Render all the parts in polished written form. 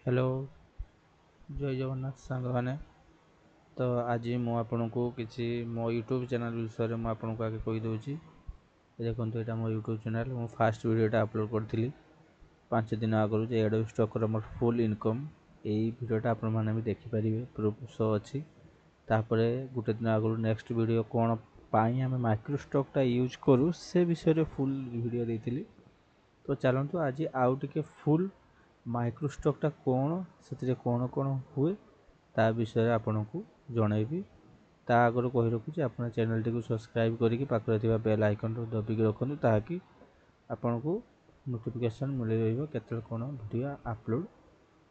Hello जय जगन्नाथ सांग मैंने तो आज मु आपन को किसी मो यूट्यूब चैनल विषय में आपन को आगे कहीदे देखो यहाँ मो यूट्यूब चैनल मु फास्ट वीडियोटा अपलोड करी 5 दिन आगु एडोब स्टॉक मोर फुल इनकम यही वीडियोटा आपण मैंने भी देखिपारे प्रूफ शो अच्छी तापर गोटे दिन आगु नेक्स्ट वीडियो कौन पाई आम माइक्रोस्टॉकटा यूज करूँ से विषय फुल वीडियो देती। तो चलतु आज आउ टे फुल माइक्रोस्टॉकटा कौन से कौन कौन हुए ता विषय आपन को जनइबी ता आगर कही रखुच्छी आप चैनल टी सब्सक्राइब करके पाखे बेल आइकन दबिकी रखुद ताकि आपन को नोटिफिकेशन मिल रहा कौन वीडियो अपलोड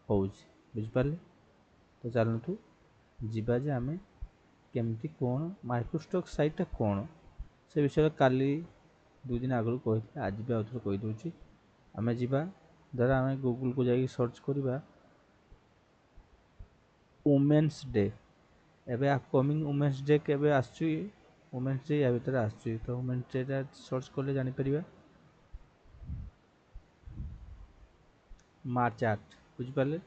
हो बुझिपारे। तो चलतु जीवा जे आम केमती कौन माइक्रोस्टॉक साइटा कौन से विषय काली 2 दिन आगु कही आज भी आउे कहीदे आम जा धर आम गूगल को जाकि सर्च करवा वुमेन्स डे एबे अपकमिंग वुमेन्स डे केबे आसुची वुमेन्स डे या भीतर आसुची तो वुमेन्स डे सर्च कले जानी परिबा मार्च 8 बुझी पाले।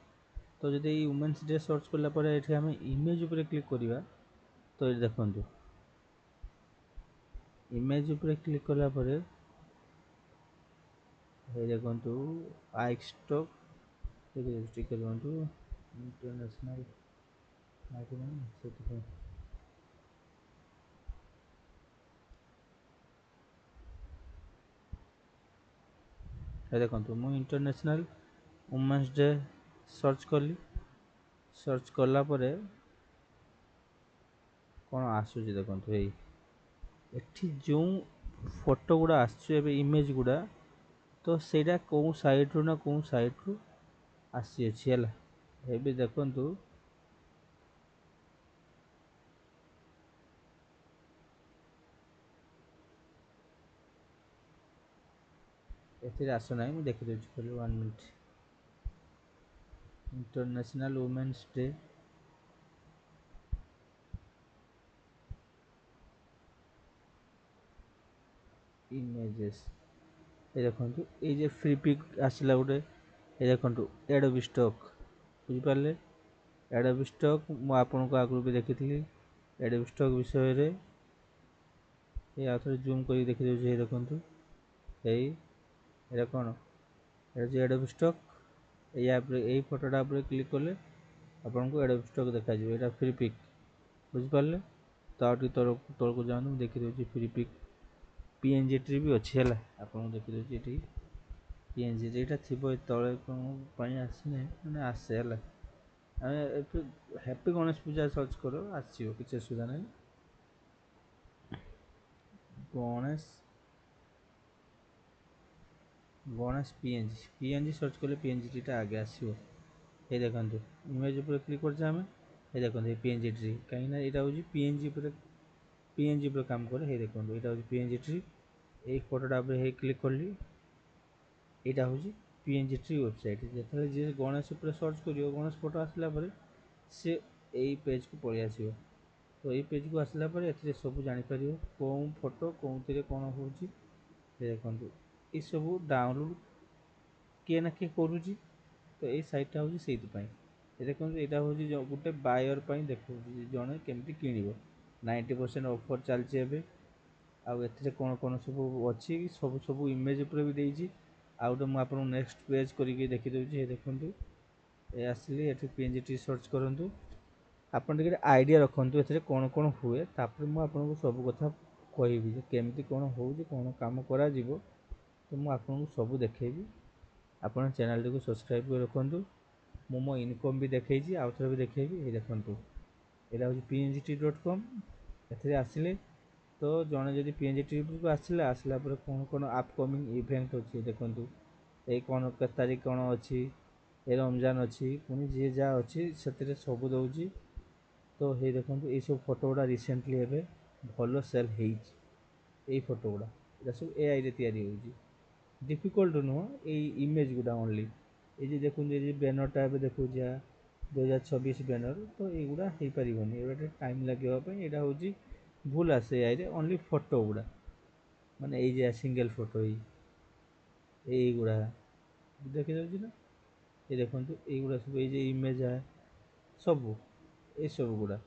तो जदि वुमेन्स डे सर्च कला परे एठी हम इमेज ऊपर क्लिक करबा तो ये देखंतु इमेज ऊपर क्लिक कला परे हे देखंतु आइक स्टॉक देखि स्टिकर बनतु इंटरनेशनल मार्केटिंग से देखो मुझे इंटरनेशनल वुमेन्स डे सर्च कली सर्च कला परे कौन आसूची देखो ये जो फोटो गुड़ा आसुचे इमेज गुड़ा तो सेटा कौ साइट रू ना कौ साइट रू आसी है देखु आसना मुझे देखी खाली 1 minute international women's day images ये देखो ये फ्री पिक आसला गोटे ये देखो एडोबी स्टॉक बुझिपारे एडोबी स्टॉक मु आपन को आगु भी देखी एडोबी स्टॉक विषय रे ये आउे जूम कर देखी ये देखो ये कौन ये एडोबी स्टॉक यही फोटोटा क्लिक कले आपन को एडोबी स्टॉक देखा यहाँ फ्री पिक बुझिपारे। तो आउट तौर को जाऊँ देखी फ्री पिक पीएनजी ट्री भी अच्छी है आपको देखी ये पीएनजी ट्रीटा थी तले कौन आसने मैंने आसे है हैप्पी गणेश पूजा सर्च कर आसो किसी असुविधा नहीं Ganesh Ganesh PNG PNG search कले पीएनजी ट्रीटा आगे आसो ये देखो इमेज ऊपर क्लिक कर ये देखो ये पीएनजी ट्री कहीं यहाँ हूँ पीएनजी पर काम करे ये देखो यहाँ हूँ पीएनजी ट्री ये फोटोटा क्लिक कली यहाँ हूँ पीएनजी ट्री वेबसाइट जो जी गणेश सर्च कर गणेश फोटो आसला सी यही पेज को पलि आसो तो ये पेज को आसला ए सब जापर कौन फोटो कौन कौन हो देखो ये सब डाउनलोड किए ना किए करुच्ची तो ये सैटा हूँ से देखो यहाँ हूँ गोटे बायर देखो जड़े केमती किण 90% ऑफर चलती आउ कौन कौन सब अच्छी सब सब इमेज उपर भी देती आउे मुझे नेक्स्ट पेज करके देखीदे देखो ये आसिली ये पीएनजी टी सर्च करूँ आपन टे आइडिया रखु ए कौन कौन हुए तापर मुझे सब कथा कहि केमती कौन हो कौन काम करा तो मुझे आपको सब देखेबी आप चैनल टी सब्सक्राइब कर रखु मो इनकम भी देखी आउ थे भी देखेबी ये देखो यहाँ हूँ pngt.com ए आसिले तो जड़े जब पीएनजी ट्रिप को आसला आसला कौन कौन अपकमिंग इवेंट अच्छी देखो ये कौन के तारीख कौन अच्छी ये रमजान अच्छी पुणी जी जहाँ अच्छी से सब दौर तो ये देखो ये सब फोटो गुड़ा रिसेंटली एवं भल सेल हो फोटो गुड़ा यहाँ सब एआई रे डिफिकल्ट नुह ये इमेज गुड़ा ओनली ये देखो ये बैनरटा देखो 2026 बैनर तो युवा हो पारन ये टाइम लगे यहाँ हूँ भूल आसे आई ओनली फोटो गुड़ा माने ये सिंगल फोटो यही गुड़ा देखी जाऊँ ना ये देखंतु एगुड़ा सब ये इमेज है सब ये सब गुड़ा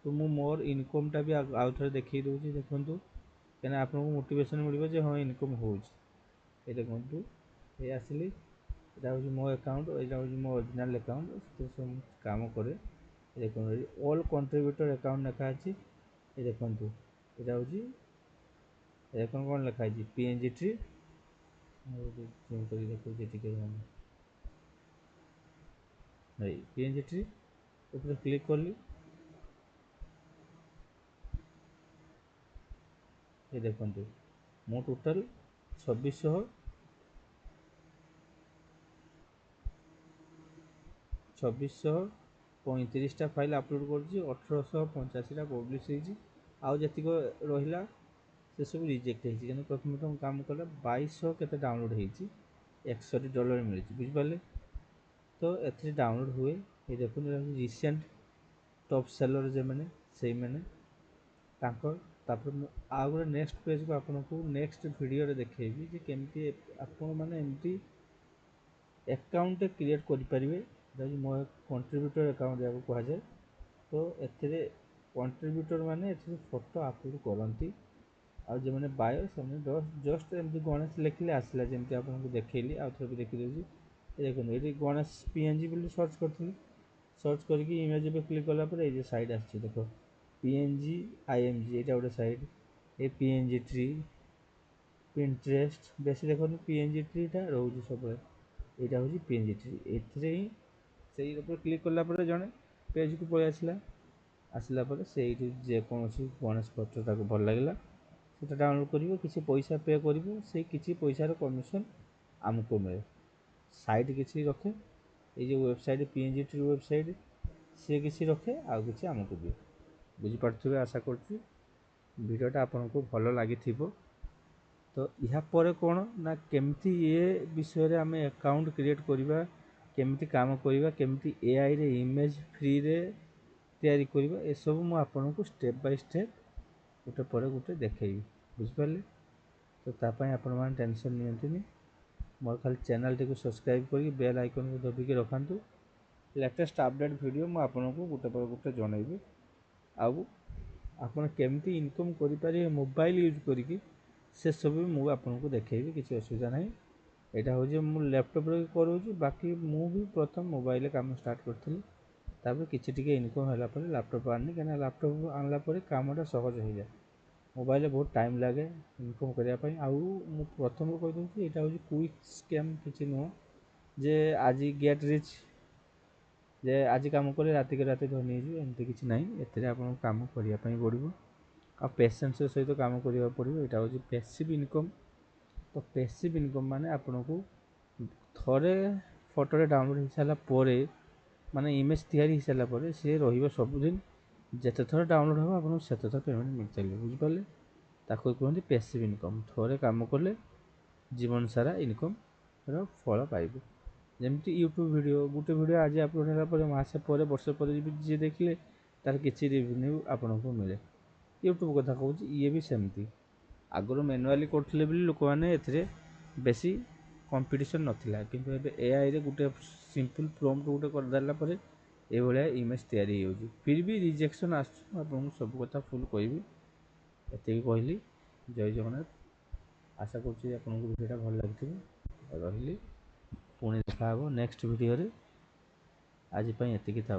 तो मु मोर इनकम टा भी आउ थे देखी दूसरी देखंतु कहीं आपको मोटिवेशन मिले हाँ इनकम हो देखंतु ये आसिली এটা হচ্ছে মো অ্যাকাউন্ট এটা হচ্ছে মো অরিজিনাল অ্যাকাউন্ট ସେଥିରେ ସବୁ କାମ କରେ ଦେଖନ୍ତୁ ଏଠି ଅଲ୍ କଣ୍ଟ୍ରିବ୍ୟୁଟର ଆକାଉଣ୍ଟ ଲେଖା ଅଛି ଏ ଦେଖନ୍ତୁ ଏଇଟା ହେଉଛି ଦେଖନ୍ତୁ କ'ଣ ଲେଖା ହେଇଛି ପିଏନଜି ଟ୍ରି ଜୁମ୍ କରି ଦେଖଉଛି ଟିକେ ଏଇ ପିଏନଜି ଟ୍ରି ଉପରେ କ୍ଲିକ୍ କଲି ଏ ଦେଖନ୍ତୁ ମୁଁ ଟୋଟାଲ 2635टा फाइल अपलोड कर 1885टा पब्लिश होती आउ जी रहा से सब रिजेक्ट होती प्रथम तुम काम कला 2200 केते डाउनलोड होती $61 मिली बुझिपारे तो ए डाउनलोड हुए ये देखो रिसेंट टॉप सेलर जो मैंने से मैंने तापर आ गए नेक्स्ट पेज को आपको नेक्स्ट वीडियो देखेबी जे केमती आपण माने एमती अकाउंट क्रिएट करें मो कंट्रीब्यूटर अकाउंट या कह जाए तो ए कंट्रीब्यूटर माने फोटो अपलोड करती आ जो मैंने बायो से जस्ट एमती गणेश लिखले आसला जमी आपको देखली आउ थे भी देखीदे देखो ये गणेश पीएनजी बोली सर्च करी सर्च करके इमेज पे क्लिक कला ये साइड आस देख पीएनजी आईएमजी यहाँ गोटे साइड ये पीएनजी ट्री पिंटरेस्ट बेस देखो पीएनजी ट्रीटा रोज सब यहाँ हूँ पीएनजी ट्री एथिरे ही से क्लिक कला जड़े पेज को पलि आसला आसला से जेकोसी गणेश फोटो भल लगे से डाउनलोड कर किसी पैसा पे कर से किसी पैसार कमिशन आमको मिले साइट किसी रखे ये जो वेबसाइट पीएनजी ट्री वेबसाइट सी किसी रखे आउ कि आमको दिए बुझीपे आशा करवीडियोटा आपन को भल लगी तो यहाँ पर कौन ना केमती ये विषय आम अकाउंट क्रिएट करवा केमती काम करवा केमती एआई रे इमेज फ्री रे तैयारी करवा ए सब मु आपन को स्टेप बाय स्टेप गोटे पर गोटे देखी बुझिपारे तो तापाई आपण मैंने टेंशन नियंतुनी मोर खाली चैनल टी को सब्सक्राइब करके बेल आइकन को दबिकी रखु लेटेस्ट अपडेट वीडियो मु आपन को गोटे पर गोटे जनइबी आउ आपन केमती इनकम करें मोबाइल यूज करके से सब भी मुझे आपको देखेबी किसी असुविधा ना यहाँ हूँ मु लैपटॉप रे करूँ बाकी मु भी प्रथम मोबाइल काम स्टार्ट करी तापर किसी इनकम है लैपटॉप आनी कहीं लैपटॉप आनला कामटा सहज हो जाए मोबाइल बहुत टाइम लगे इनकम करने आउ मु प्रथम कहीदे यहाँ हूँ क्विक स्कैम किसी नुह जे आज गेट रिच जे आज कम कले रात के रात धनी एमती किसी ना एम काम करने पड़ो आ पेशेंस सहित काम करने पड़ो यहाँ हूँ पैसिव इनकम तो पैसिव इनकम माने आपन को थरे फोटो डाउनलोड हो सारापर माने इमेज तैयारी हो सारापर सी रबुदिन जिते थर डाउनलोड हम आपको से थर पेमेंट मिल चलिए बुझिपारे ताको कहते पैसिव इनकम थोड़े काम कले जीवन सारा इनकम फल पाइबे जमती यूट्यूब वीडियो गोटे वीडियो आज अपलोड है मसे पर वर्ष पर जी देखिले तार किसी रेवेन्यू आपन को मिले यूट्यूब कथा कहूँ ये भी सेमती आगुरी मैनुआली करते लोक मैंने बेसी कंपटीशन नाला कि एआई रे गोटे सिंपल प्रॉम्प्ट गोटे करदेला ये इमेज तैयारी हो फिर भी रिजेक्शन आपको सब कथा फुल कहि ये कहली जय जगन्नाथ आशा करुँच आपको वीडियोटा भल लगी रही पुणी देखा नेक्स्ट वीडियो आज एति था।